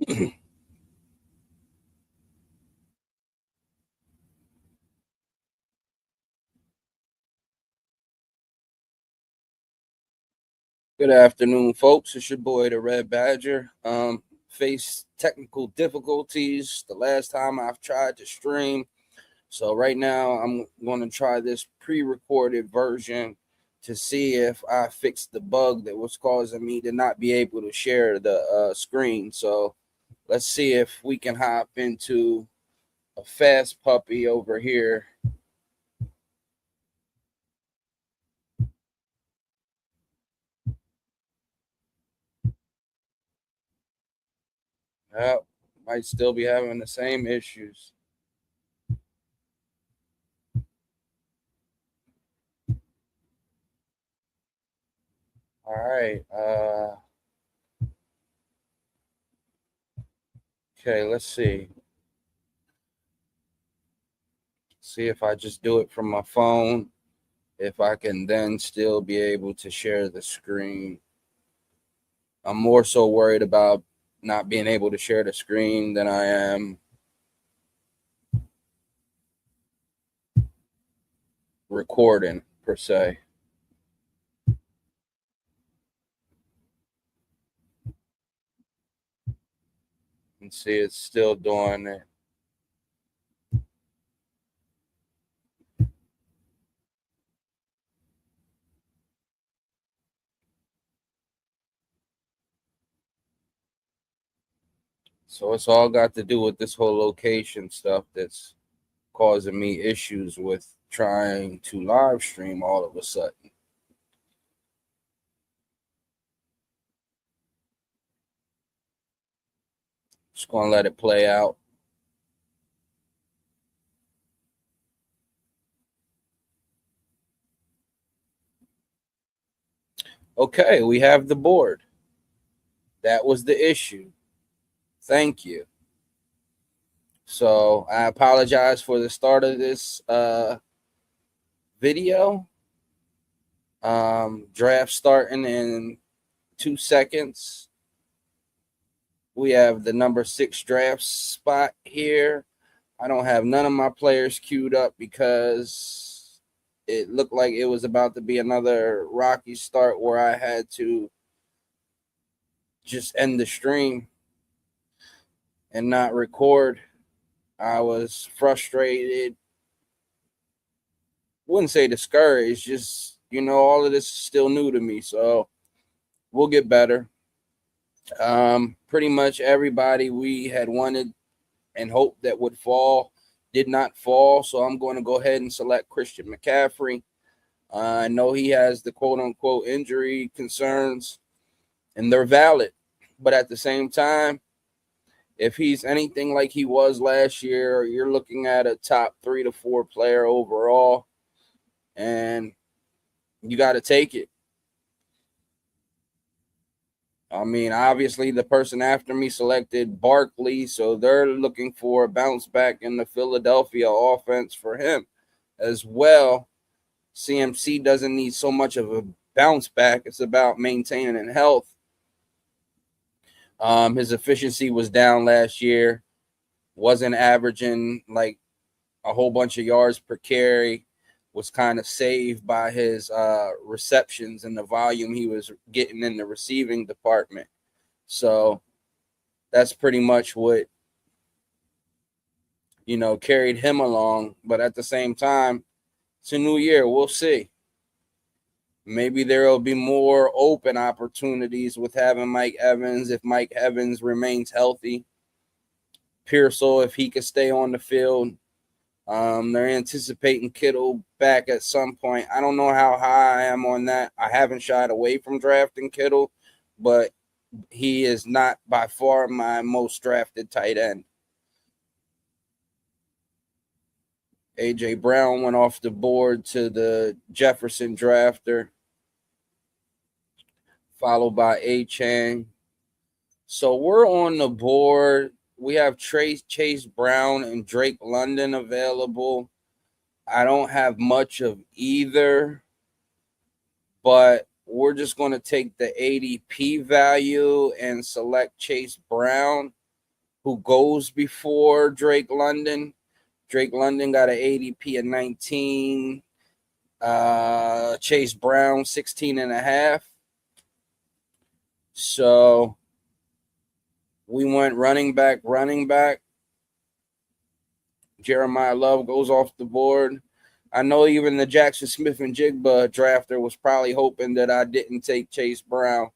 Good afternoon, folks. It's your boy, the Red Badger. Faced technical difficulties the last time I've tried to stream. So right now I'm going to try this pre-recorded version to see if I fixed the bug that was causing me to not be able to share the screen. So let's see if we can hop into a fast puppy over here. Yep, might still be having the same issues. All right. Okay, let's see. See if I just do it from my phone, if I can then still be able to share the screen. I'm more so worried about not being able to share the screen than I am recording per se. And see, it's still doing it. So it's all got to do with this whole location stuff that's causing me issues with trying to live stream all of a sudden. Just gonna let it play out. Okay, we have the board. That was the issue. Thank you. So I apologize for the start of this video. Draft starting in 2 seconds. We have the number 6 draft spot here. I don't have none of my players queued up because it looked like it was about to be another rocky start where I had to just end the stream and not record. I was frustrated. Wouldn't say discouraged, just all of this is still new to me, so we'll get better. Pretty much everybody we had wanted and hoped that would fall did not fall, so I'm going to go ahead and select Christian McCaffrey. I know he has the quote unquote injury concerns, and they're valid, but at the same time, if he's anything like he was last year, you're looking at a top 3 to 4 player overall, and you got to take it. I mean, obviously, the person after me selected Barkley, so they're looking for a bounce back in the Philadelphia offense for him as well. CMC doesn't need so much of a bounce back, it's about maintaining health. His efficiency was down last year, wasn't averaging like a whole bunch of yards per carry, was kind of saved by his receptions and the volume he was getting in the receiving department. So that's pretty much what carried him along. But at the same time, it's a new year. We'll see. Maybe there will be more open opportunities with having Mike Evans if Mike Evans remains healthy. Pearsall, if he could stay on the field. They're anticipating Kittle back at some point. I don't know how high I am on that. I haven't shied away from drafting Kittle, but he is not by far my most drafted tight end. A.J. Brown went off the board to the Jefferson drafter, followed by Achane. So we're on the board. We have Chase Brown and Drake London available. I don't have much of either, but we're just going to take the ADP value and select Chase Brown. who goes before Drake London. Drake London got an ADP of 19. Chase Brown, 16 and a half. So we went running back. Jeremiah Love goes off the board. I know even the Jackson Smith and Jigba drafter was probably hoping that I didn't take Chase Brown,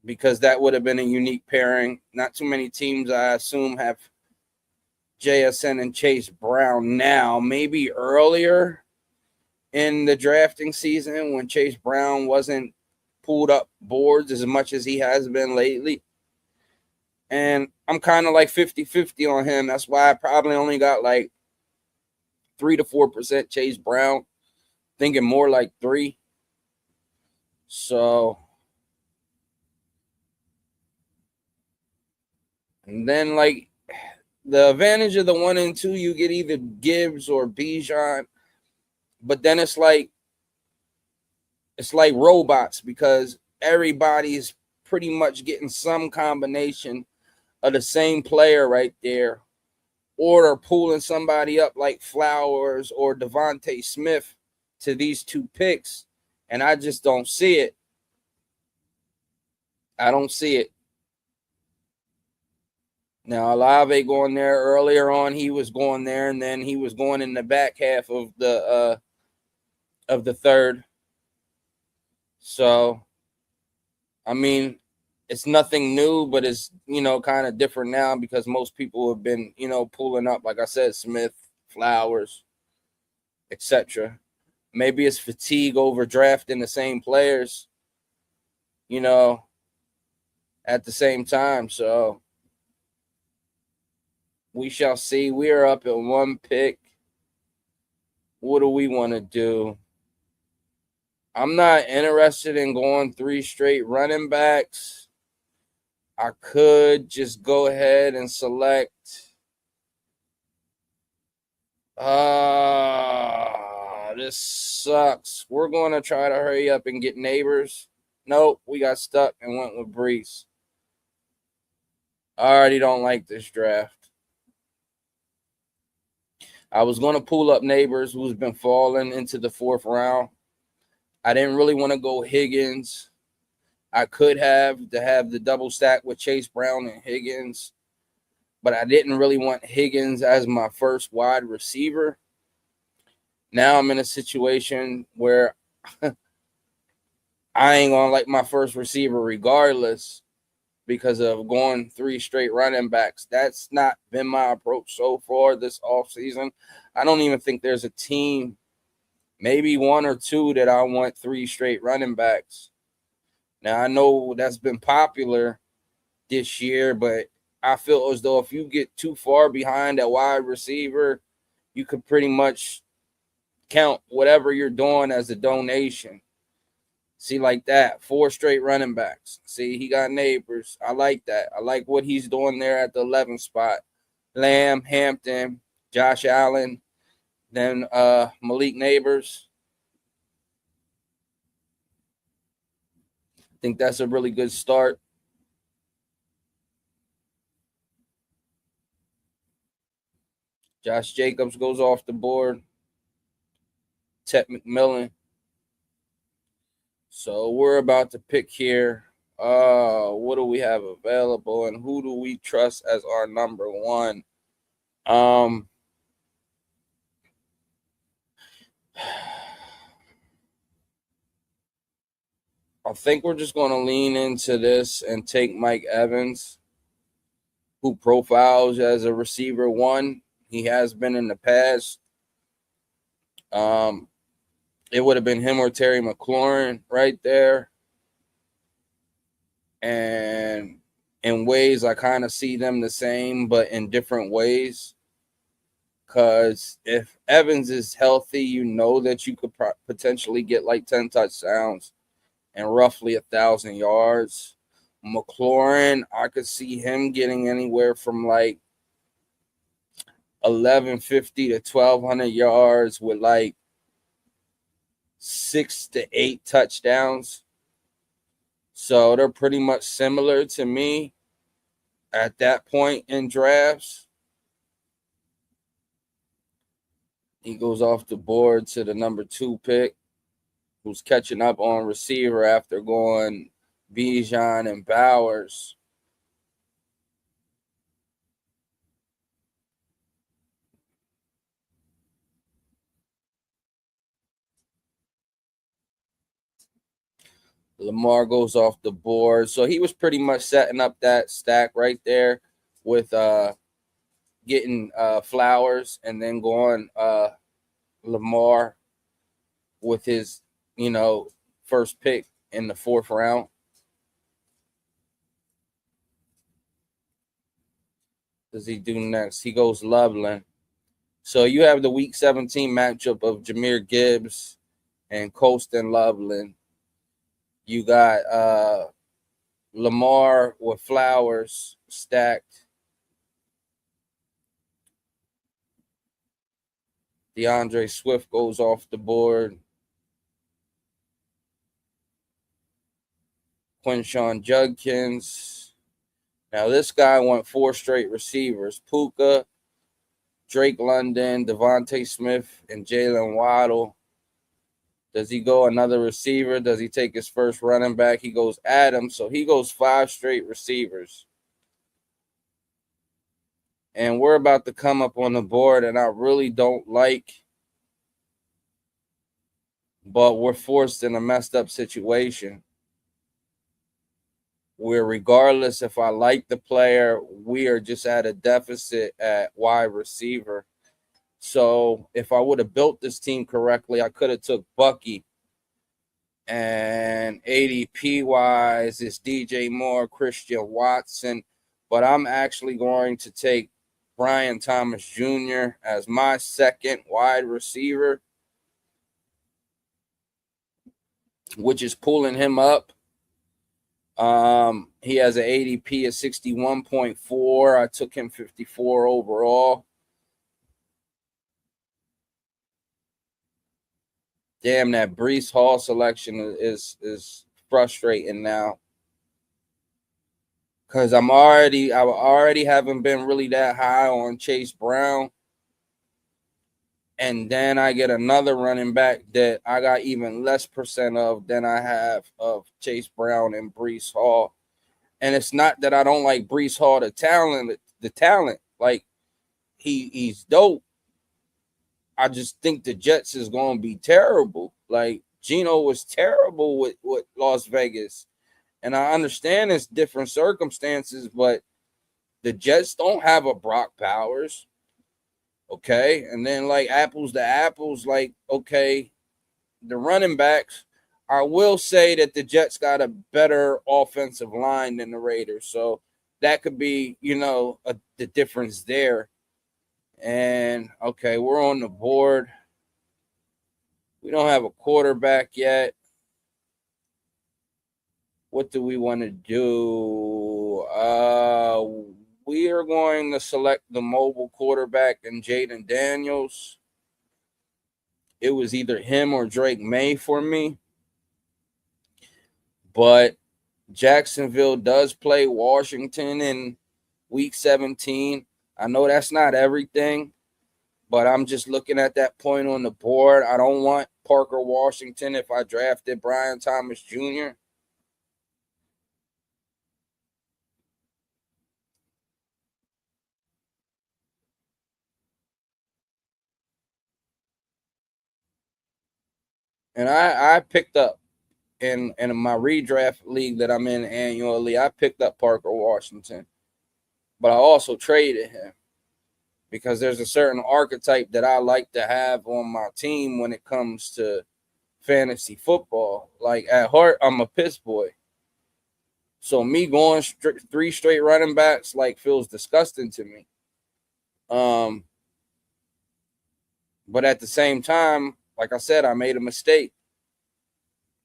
because that would have been a unique pairing. Not too many teams, I assume, have JSN and Chase Brown now. Maybe earlier in the drafting season when Chase Brown wasn't pulled up boards as much as he has been lately. And I'm kind of like 50-50 on him. That's why I probably only got like 3 to 4% Chase Brown. Thinking more like 3. So, and then like the advantage of the 1 and 2, you get either Gibbs or Bijan. But then it's like robots, because everybody's pretty much getting some combination of the same player right there, or they're pulling somebody up like Flowers or Devontae Smith to these 2 picks, and I just don't see it. I don't see it. Now, Olave going there earlier on, he was going there, and then he was going in the back half of the third. So, I mean, it's nothing new, but it's, kind of different now because most people have been, pulling up, like I said, Smith, Flowers, etc. Maybe it's fatigue over drafting the same players, at the same time. So we shall see. We are up at 1 pick. What do we want to do? I'm not interested in going 3 straight running backs. I could just go ahead and select. This sucks. We're going to try to hurry up and get Neighbors. Nope, we got stuck and went with Breece. I already don't like this draft. I was going to pull up Neighbors, who's been falling into the 4th round. I didn't really want to go Higgins. I could have the double stack with Chase Brown and Higgins, but I didn't really want Higgins as my first wide receiver. Now I'm in a situation where I ain't going to like my first receiver regardless because of going 3 straight running backs. That's not been my approach so far this offseason. I don't even think there's a team, maybe 1 or 2, that I want 3 straight running backs. Now, I know that's been popular this year, but I feel as though if you get too far behind a wide receiver, you could pretty much count whatever you're doing as a donation. See, like that, 4 straight running backs. See, he got Neighbors. I like that. I like what he's doing there at the 11th spot. Lamb, Hampton, Josh Allen, then Malik Neighbors. I think that's a really good start. Josh Jacobs goes off the board. Ted McMillan. So we're about to pick here. What do we have available, and who do we trust as our number 1? I think we're just going to lean into this and take Mike Evans, who profiles as a receiver 1. He has been in the past. It would have been him or Terry McLaurin right there. And in ways, I kind of see them the same, but in different ways. Because if Evans is healthy, you know that you could potentially get like 10 touchdowns and roughly 1,000 yards. McLaurin, I could see him getting anywhere from like 1,150 to 1,200 yards with like 6 to 8 touchdowns. So they're pretty much similar to me. at that point in drafts. He goes off the board to the number 2 pick, who's catching up on receiver after going Bijan and Bowers. Lamar goes off the board. So he was pretty much setting up that stack right there with getting Flowers and then going Lamar with his, first pick in the 4th round. Does he do next? He goes Loveland. So you have the week 17 matchup of Jahmyr Gibbs and Colston Loveland. You got Lamar with Flowers stacked. DeAndre Swift goes off the board. Quinshon Judkins. Now this guy went 4 straight receivers. Puka, Drake London, Devontae Smith, and Jalen Waddle. Does he go another receiver? Does he take his first running back? He goes Adams. So he goes 5 straight receivers. And we're about to come up on the board, and I really don't like, but we're forced in a messed up situation where regardless if I like the player, we are just at a deficit at wide receiver. So if I would have built this team correctly, I could have took Bucky. And ADP wise, it's DJ Moore, Christian Watson. But I'm actually going to take Brian Thomas Jr. as my second wide receiver, which is pulling him up. He has an ADP of 61.4. I took him 54 overall. Damn, that Breece Hall selection is frustrating now. Because I already haven't been really that high on Chase Brown. And then I get another running back that I got even less percent of than I have of Chase Brown and Breece Hall. And it's not that I don't like Breece Hall, the talent. Like he's dope. I just think the Jets is going to be terrible. Like Geno was terrible with Las Vegas. And I understand it's different circumstances, but the Jets don't have a Brock Powers. Okay. And then like apples to apples, like, okay, the running backs, I will say that the Jets got a better offensive line than the Raiders. So that could be, the difference there. And okay, we're on the board. We don't have a quarterback yet. What do we want to do? We are going to select the mobile quarterback and Jaden Daniels. It was either him or Drake May for me. But Jacksonville does play Washington in week 17. I know that's not everything, but I'm just looking at that point on the board. I don't want Parker Washington if I drafted Brian Thomas Jr. And I picked up in my redraft league that I'm in annually, I picked up Parker Washington. But I also traded him because there's a certain archetype that I like to have on my team when it comes to fantasy football. Like at heart, I'm a piss boy. So me going 3 straight running backs like feels disgusting to me. But at the same time, like I said, I made a mistake.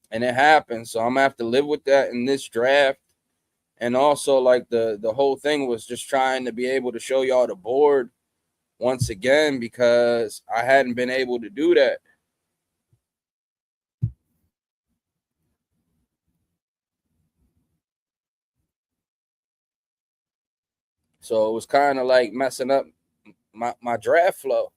And it happened. So I'm gonna have to live with that in this draft. And also, like the whole thing was just trying to be able to show y'all the board once again because I hadn't been able to do that. So it was kind of like messing up my draft flow,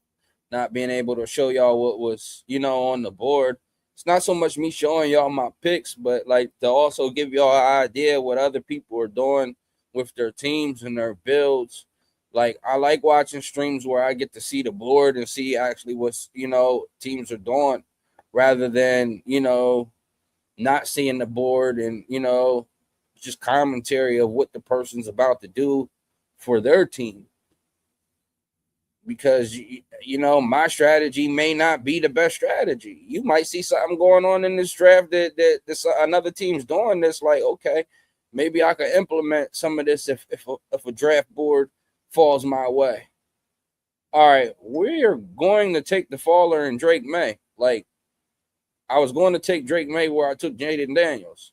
not being able to show y'all what was, on the board. It's not so much me showing y'all my picks, but like to also give y'all an idea what other people are doing with their teams and their builds. Like I like watching streams where I get to see the board and see actually what's, teams are doing rather than, not seeing the board and, just commentary of what the person's about to do for their team. Because, my strategy may not be the best strategy. You might see something going on in this draft that another team's doing this, like, okay, maybe I could implement some of this if a draft board falls my way. All right, we're going to take the faller and Drake May. Like, I was going to take Drake May where I took Jaden Daniels.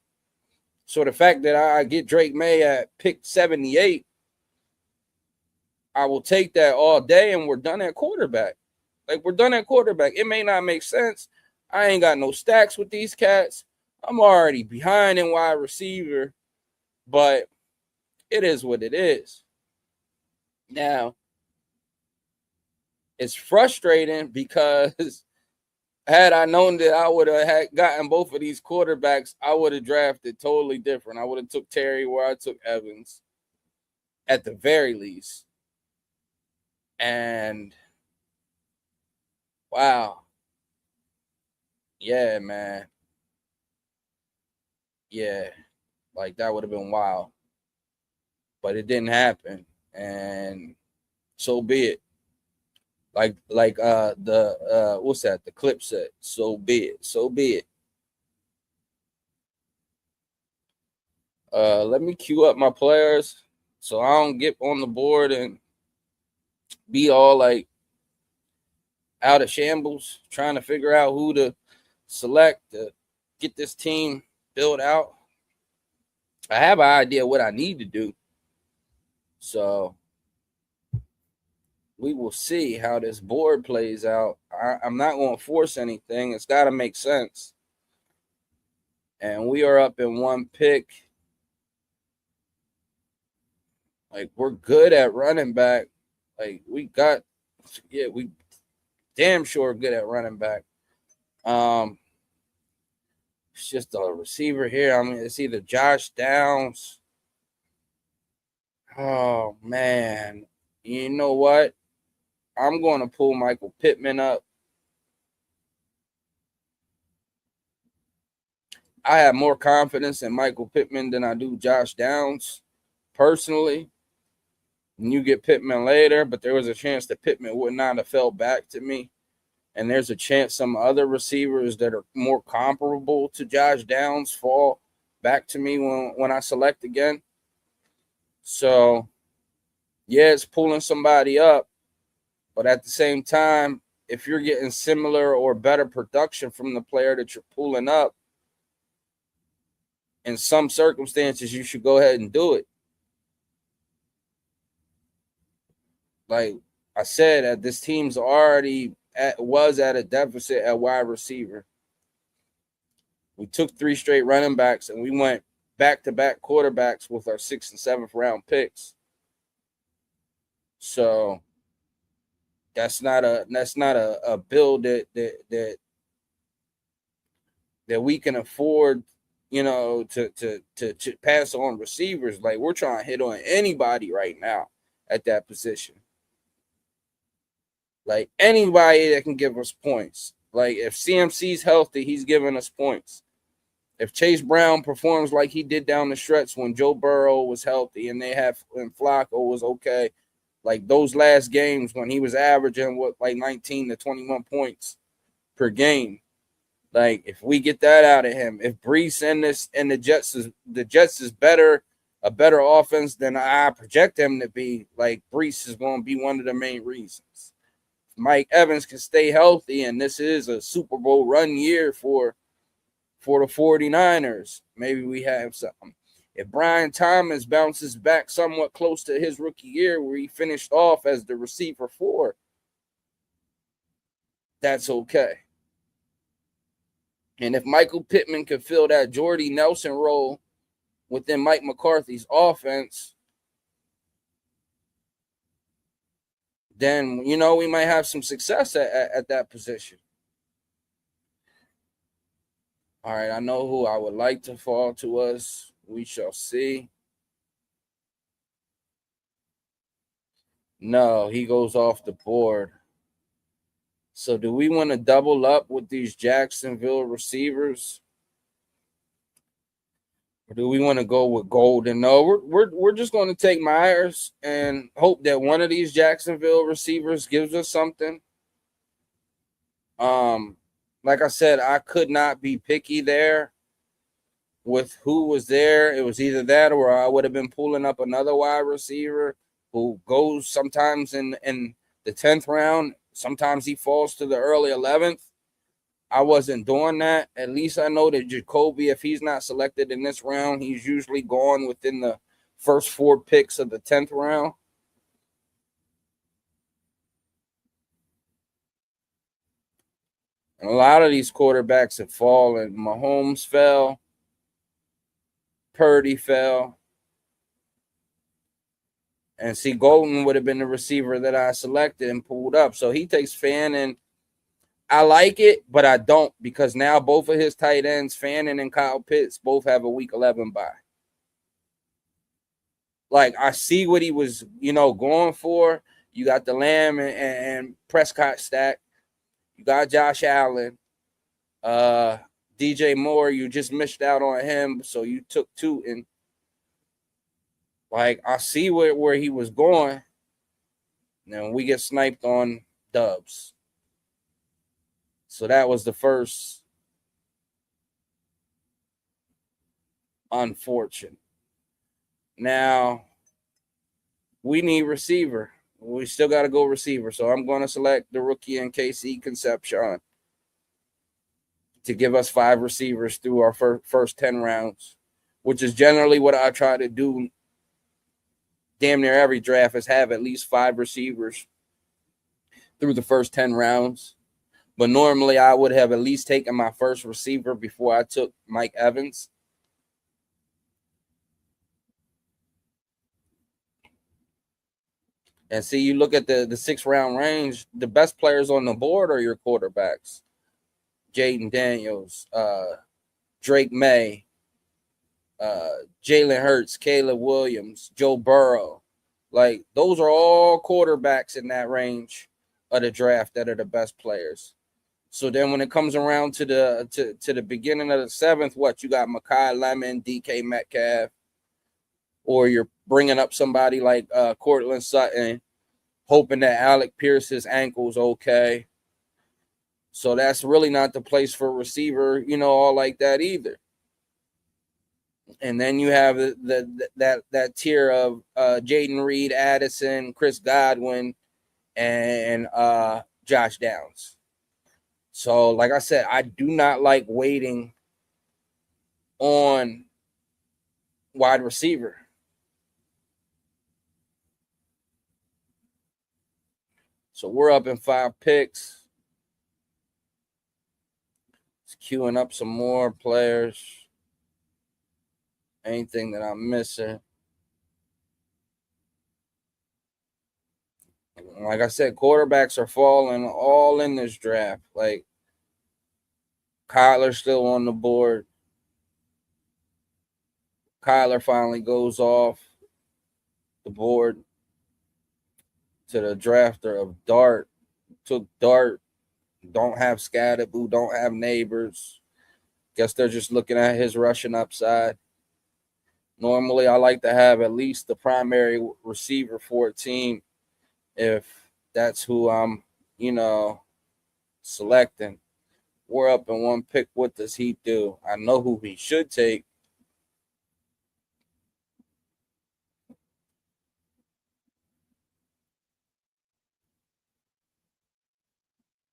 So the fact that I get Drake May at pick 78, I will take that all day, and we're done at quarterback. Like, we're done at quarterback. It may not make sense. I ain't got no stacks with these cats. I'm already behind in wide receiver, but it is what it is. Now, it's frustrating because had I known that I would have gotten both of these quarterbacks, I would have drafted totally different. I would have took Terry where I took Evans at the very least. And wow. Yeah, man. Yeah. Like that would have been wild. But it didn't happen. And so be it. Like the what's that? The clip said, so be it. So be it. Let me queue up my players so I don't get on the board and be all like out of shambles trying to figure out who to select to get this team built out. I have an idea what I need to do. So we will see how this board plays out. I'm not going to force anything. It's got to make sense. And we are up in one pick. Like, we're good at running back. Like, we damn sure good at running back. It's just a receiver here. I mean, it's either Josh Downs. Oh, man. You know what? I'm going to pull Michael Pittman up. I have more confidence in Michael Pittman than I do Josh Downs, personally. And you get Pittman later, but there was a chance that Pittman would not have fell back to me. And there's a chance some other receivers that are more comparable to Josh Downs fall back to me when I select again. So, yeah, it's pulling somebody up. But at the same time, if you're getting similar or better production from the player that you're pulling up, in some circumstances, you should go ahead and do it. Like I said, this team's already was at a deficit at wide receiver. We took 3 straight running backs, and we went back-to-back quarterbacks with our 6th and 7th round picks. So that's not a build that we can afford, to pass on receivers. Like, we're trying to hit on anybody right now at that position. Like, anybody that can give us points. Like, if CMC's healthy, he's giving us points. If Chase Brown performs like he did down the stretch when Joe Burrow was healthy and Flacco was okay, like those last games when he was averaging 19 to 21 points per game. Like, if we get that out of him, if Breece and the Jets is a better offense than I project them to be, like, Breece is going to be one of the main reasons. Mike Evans can stay healthy, and this is a Super Bowl run year for the 49ers. Maybe we have something. If Brian Thomas bounces back somewhat close to his rookie year where he finished off as the receiver 4, that's okay. And if Michael Pittman could fill that Jordy Nelson role within Mike McCarthy's offense, then we might have some success at that position. All right, I know who I would like to fall to us. We shall see. No, he goes off the board. So do we want to double up with these Jacksonville receivers? Or do we want to go with Golden? No, we're just going to take Myers and hope that one of these Jacksonville receivers gives us something. Like I said, I could not be picky there with who was there. It was either that or I would have been pulling up another wide receiver who goes sometimes in the 10th round. Sometimes he falls to the early 11th. I wasn't doing that. At least I know that Jacoby, if he's not selected in this round, he's usually gone within the first 4 picks of the 10th round. And a lot of these quarterbacks have fallen. Mahomes fell. Purdy fell. And see, Golden would have been the receiver that I selected and pulled up. So he takes Fannin. I like it, but I don't, because now both of his tight ends, Fannin and Kyle Pitts, both have a week 11 bye. Like, I see what he was, going for. You got the Lamb and Prescott stack. You got Josh Allen. DJ Moore, you just missed out on him, so you took Tootin. Like, I see where he was going. Now we get sniped on dubs. So that was the first unfortunate. Now we need receiver. We still got to go receiver. So I'm going to select the rookie in KC Concepcion to give us 5 receivers through our first 10 rounds, which is generally what I try to do. Damn near every draft is have at least 5 receivers through the first 10 rounds. But normally I would have at least taken my first receiver before I took Mike Evans. And see, you look at the 6th round range, the best players on the board are your quarterbacks. Jaden Daniels, Drake May, Jalen Hurts, Caleb Williams, Joe Burrow. Like, those are all quarterbacks in that range of the draft that are the best players. So then when it comes around to the beginning of the 7th, what you got? Mekhi Lemon, DK Metcalf, or you're bringing up somebody like Cortland Sutton, hoping that Alec Pierce's ankle's okay. So that's really not the place for a receiver, all like that either. And then you have that tier of Jaden Reed, Addison, Chris Godwin, and Josh Downs. So, like I said, I do not like waiting on wide receiver. So we're up in 5 picks. Just queuing up some more players. Anything that I'm missing. Like I said, quarterbacks are falling all in this draft. Like, Kyler's still on the board. Kyler finally goes off the board to the drafter of Dart. Took Dart. Don't have Scadaboo. Don't have Neighbors. Guess they're just looking at his rushing upside. Normally, I like to have at least the primary receiver for a team if that's who I'm, selecting. We're up in 1 pick. What does he do? I know who he should take.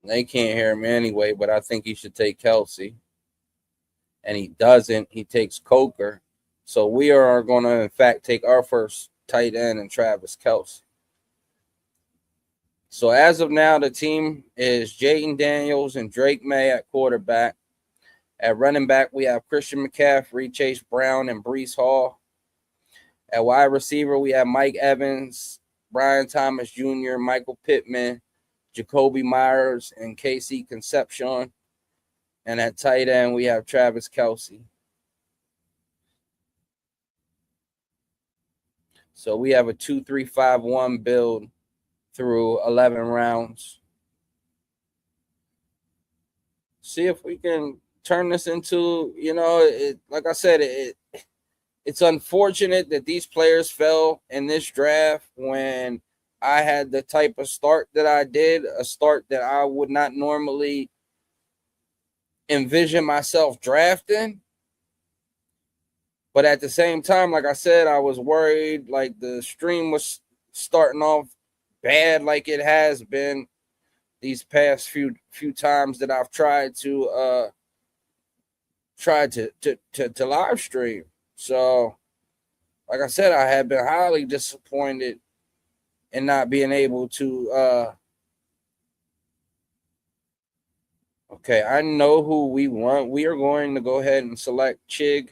They can't hear him anyway, but I think he should take Kelsey. And he doesn't. He takes Coker. So we are going to, in fact, take our first tight end and Travis Kelce. So as of now, the team is Jaden Daniels and Drake May at quarterback. At running back, we have Christian McCaffrey, Chase Brown, and Breece Hall. At wide receiver, we have Mike Evans, Brian Thomas Jr., Michael Pittman, Jacoby Myers, and KC Concepcion. And at tight end, we have Travis Kelce. So we have a 2-3-5-1 build through 11 rounds. See if we can turn this into, like I said, it's unfortunate that these players fell in this draft when I had the type of start that I did, a start that I would not normally envision myself drafting. But at the same time, like I said, I was worried like the stream was starting off bad like it has been these past few times that I've tried to live stream. So, like I said, I had been highly disappointed in not being able to. Okay, I know who we want. We are going to go ahead and select Chig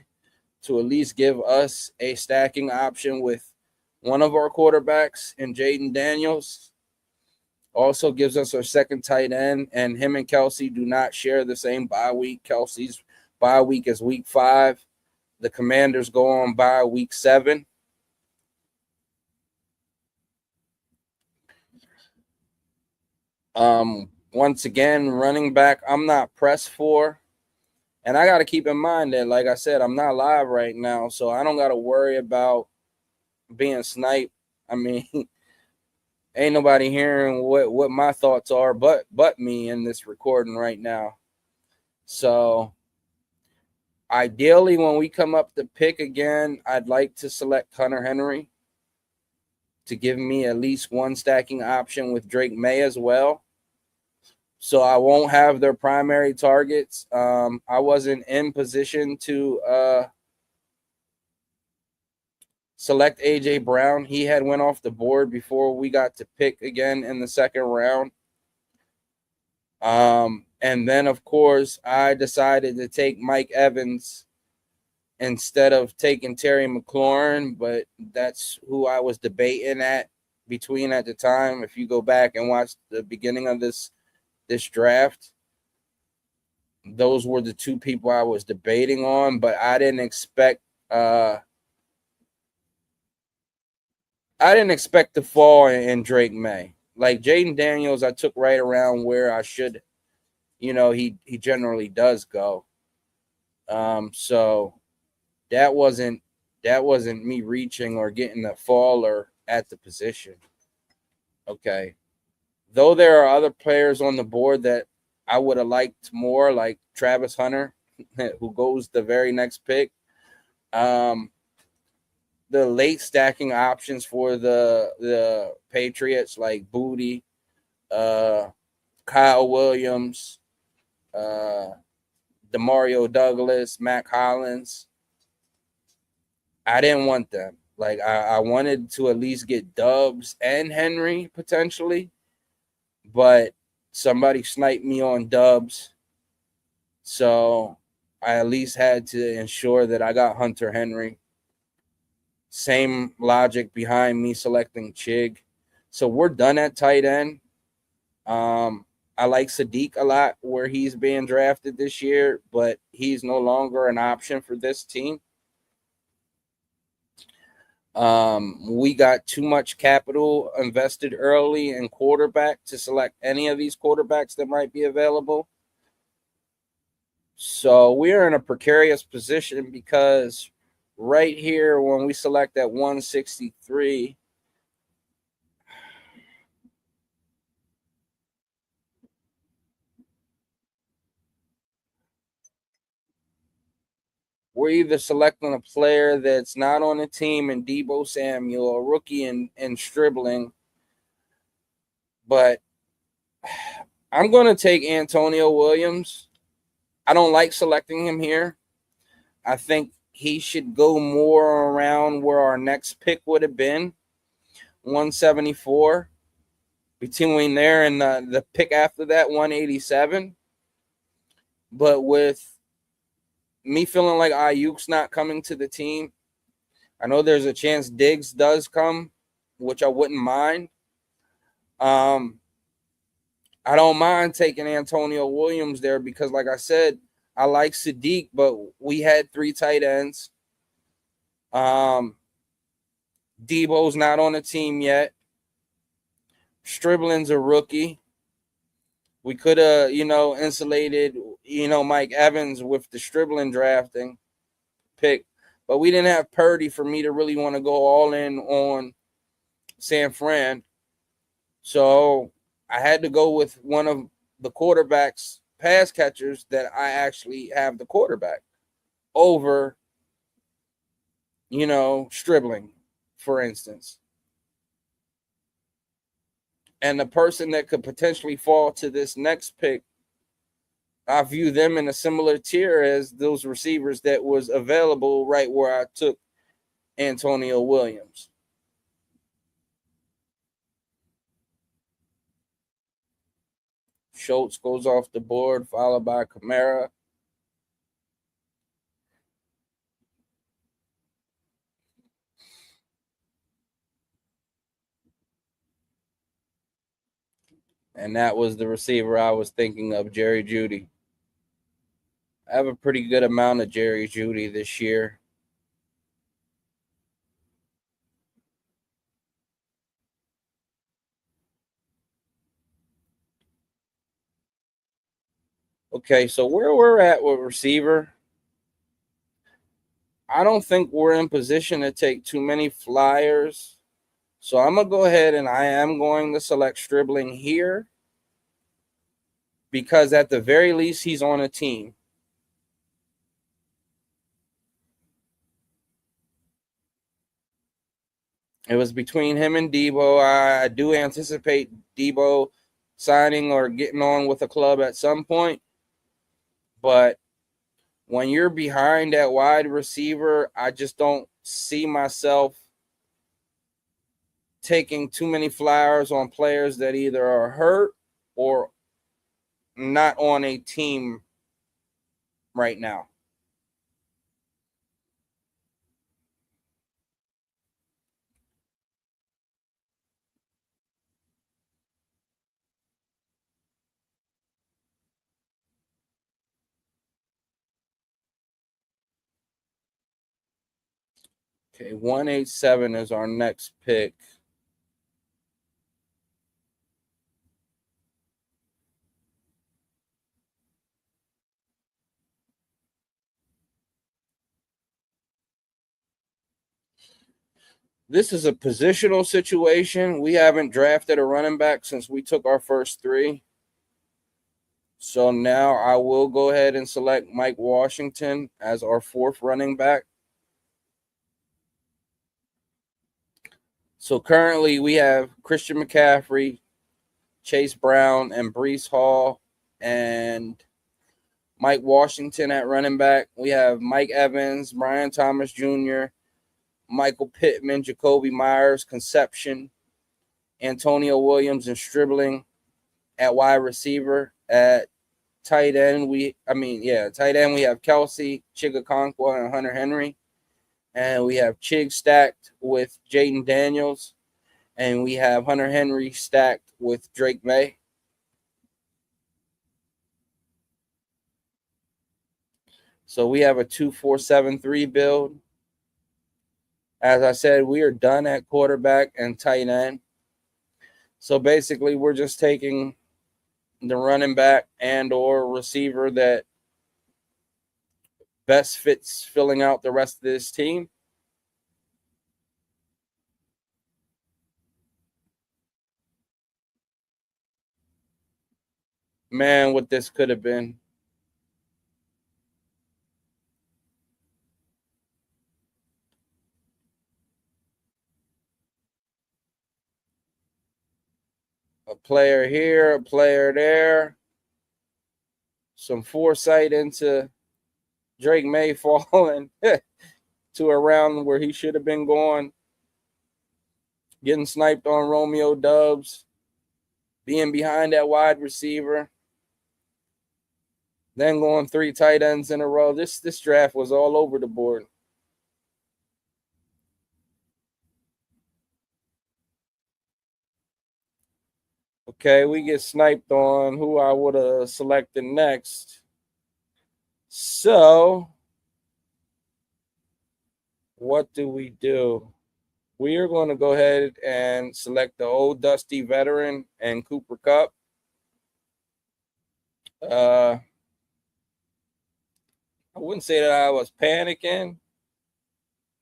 to at least give us a stacking option with one of our quarterbacks in Jaden Daniels. Also gives us our second tight end, and him and Kelce do not share the same bye week. Kelce's bye week is week 5. The Commanders go on bye week 7. Once again, running back, I'm not pressed for. And I got to keep in mind that, like I said, I'm not live right now, so I don't got to worry about being sniped. I mean, ain't nobody hearing what my thoughts are but me in this recording right now. So ideally, when we come up to pick again, I'd like to select Hunter Henry to give me at least one stacking option with Drake May as well. So I won't have their primary targets. I wasn't in position to select A.J. Brown. He had went off the board before we got to pick again in the second round. And then, of course, I decided to take Mike Evans instead of taking Terry McLaurin, but that's who I was debating between at the time. If you go back and watch the beginning of this draft, those were the two people I was debating on, but I didn't expect to fall in Drake May. Like Jaden Daniels, I took right around where I should, he generally does go. So that wasn't me reaching or getting a faller at the position. Okay. Though there are other players on the board that I would have liked more, like Travis Hunter, who goes the very next pick. The late stacking options for the Patriots, like Booty, Kyle Williams, Demario Douglas, Mac Hollins, I didn't want them. Like I wanted to at least get Dubs and Henry potentially, but somebody sniped me on Dubs, so I at least had to ensure that I got Hunter Henry. Same logic behind me selecting Chig. So we're done at tight end. I like Sadiq a lot where he's being drafted this year, but he's no longer an option for this team. We got too much capital invested early in quarterback to select any of these quarterbacks that might be available. So we're in a precarious position because right here, when we select at 163, we're either selecting a player that's not on the team in Deebo Samuel, a rookie in Stribling, but I'm going to take Antonio Williams. I don't like selecting him here. I think he should go more around where our next pick would have been, 174. Between there and the pick after that, 187. But with me feeling like Ayuk's not coming to the team, I know there's a chance Diggs does come which I wouldn't mind. I don't mind taking Antonio Williams there because, like I said, I like Sadiq, but we had 3 tight ends. Debo's not on the team yet. Stribling's a rookie. We could have, insulated, Mike Evans with the Stribling drafting pick, but we didn't have Purdy for me to really want to go all in on San Fran. So I had to go with one of the quarterbacks, pass catchers that I actually have the quarterback over, Stribling, for instance. And the person that could potentially fall to this next pick, I view them in a similar tier as those receivers that was available right where I took Antonio Williams. Schultz goes off the board, followed by Kamara. And that was the receiver I was thinking of, Jerry Jeudy. I have a pretty good amount of Jerry Jeudy this year. Okay, so where we're at with receiver, I don't think we're in position to take too many flyers. So I'm going to go ahead and I am going to select Stribling here because at the very least, he's on a team. It was between him and Debo. I do anticipate Debo signing or getting on with a club at some point. But when you're behind at wide receiver, I just don't see myself taking too many flyers on players that either are hurt or not on a team right now. Okay, 187 is our next pick. This is a positional situation. We haven't drafted a running back since we took our first 3. So now I will go ahead and select Mike Washington as our 4th running back. So currently we have Christian McCaffrey, Chase Brown, and Breece Hall, and Mike Washington at running back. We have Mike Evans, Brian Thomas Jr., Michael Pittman, Jacoby Myers, Conception, Antonio Williams, and Stribling at wide receiver. At tight end, we have Kelsey, Chigakonkwa, and Hunter Henry. And we have Chig stacked with Jaden Daniels. And we have Hunter Henry stacked with Drake May. So we have a 2-4-7-3 build. As I said, we are done at quarterback and tight end. So basically, we're just taking the running back and or receiver that best fits filling out the rest of this team. Man, what this could have been. A player here, a player there. Some foresight into Drake May falling to around where he should have been going. Getting sniped on Romeo Doubs. Being behind that wide receiver. Then going 3 tight ends in a row. This draft was all over the board. Okay, we get sniped on who I would have selected next. So, what do? We are going to go ahead and select the old dusty veteran and Cooper Kupp. I wouldn't say that I was panicking,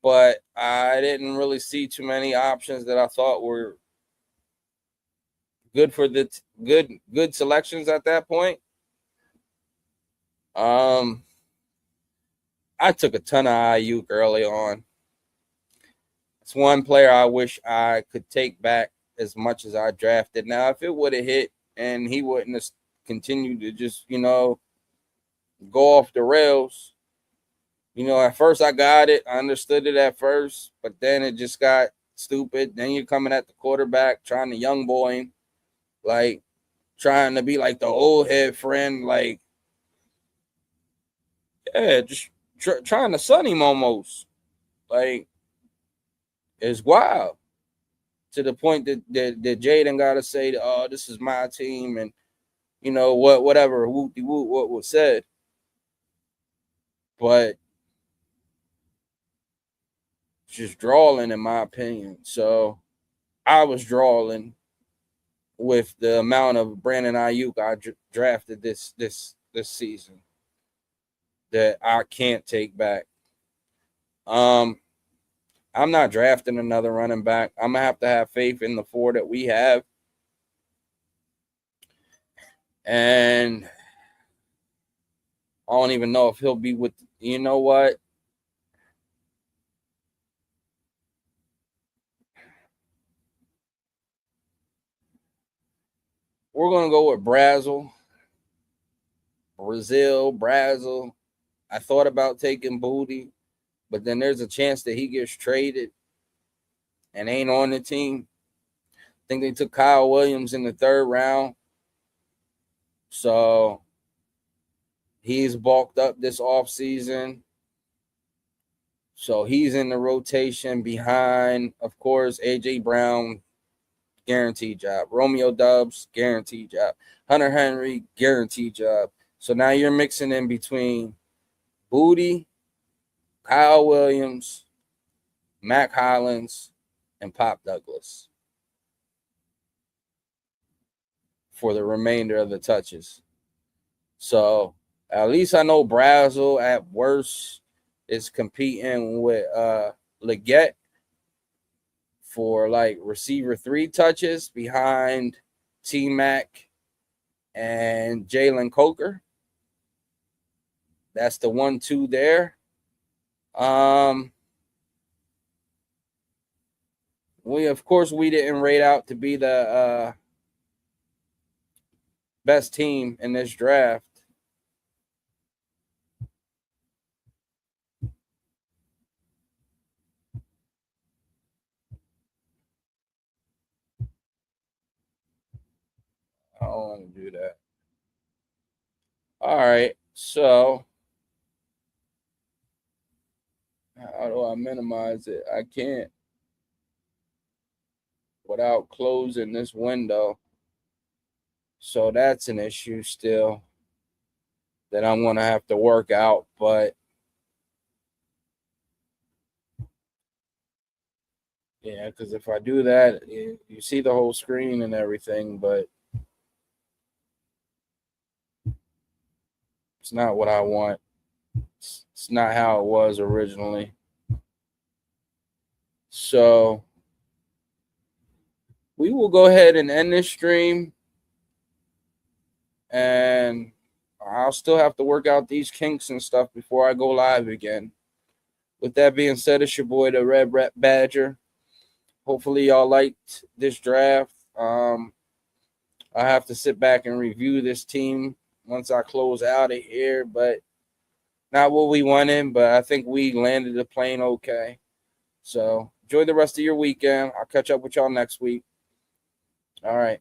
but I didn't really see too many options that I thought were good for the good selections at that point. I took a ton of Ayuk early on. It's one player I wish I could take back as much as I drafted. Now, if it would have hit and he wouldn't have continued to just, go off the rails, at first I got it. I understood it at first, but then it just got stupid. Then you're coming at the quarterback, trying to young boy him, like trying to be like the old head friend, like, yeah, just trying to sun him almost. Like, it's wild to the point that Jaden got to say, "Oh, this is my team," and whatever what was said. But just drawing, in my opinion. So I was drawing with the amount of Brandon Ayuk I drafted this season that I can't take back. I'm not drafting another running back. I'm gonna have to have faith in the four that we have. And I don't even know if he'll be with, you know what? We're going to go with Brazil. I thought about taking Booty, but then there's a chance that he gets traded and ain't on the team. I think they took Kyle Williams in the 3rd round. So he's bulked up this offseason. So he's in the rotation behind, of course, A.J. Brown, guaranteed job. Romeo Doubs, guaranteed job. Hunter Henry, guaranteed job. So now you're mixing in between Booty, Kyle Williams, Mac Hollins, and Pop Douglas for the remainder of the touches. So at least I know Brazil at worst is competing with Leggett for like receiver 3 touches behind T-Mac and Jalen Coker. That's the 1-2 there. We didn't rate out to be the best team in this draft. I don't want to do that. All right, so how do I minimize it? I can't without closing this window. So that's an issue still that I'm going to have to work out. But yeah, because if I do that, you see the whole screen and everything, but it's not what I want. It's not how it was originally. So we will go ahead and end this stream. And I'll still have to work out these kinks and stuff before I go live again. With that being said, it's your boy, the Red Badger. Hopefully y'all liked this draft. I have to sit back and review this team once I close out of here, but not what we wanted, but I think we landed the plane okay. So enjoy the rest of your weekend. I'll catch up with y'all next week. All right.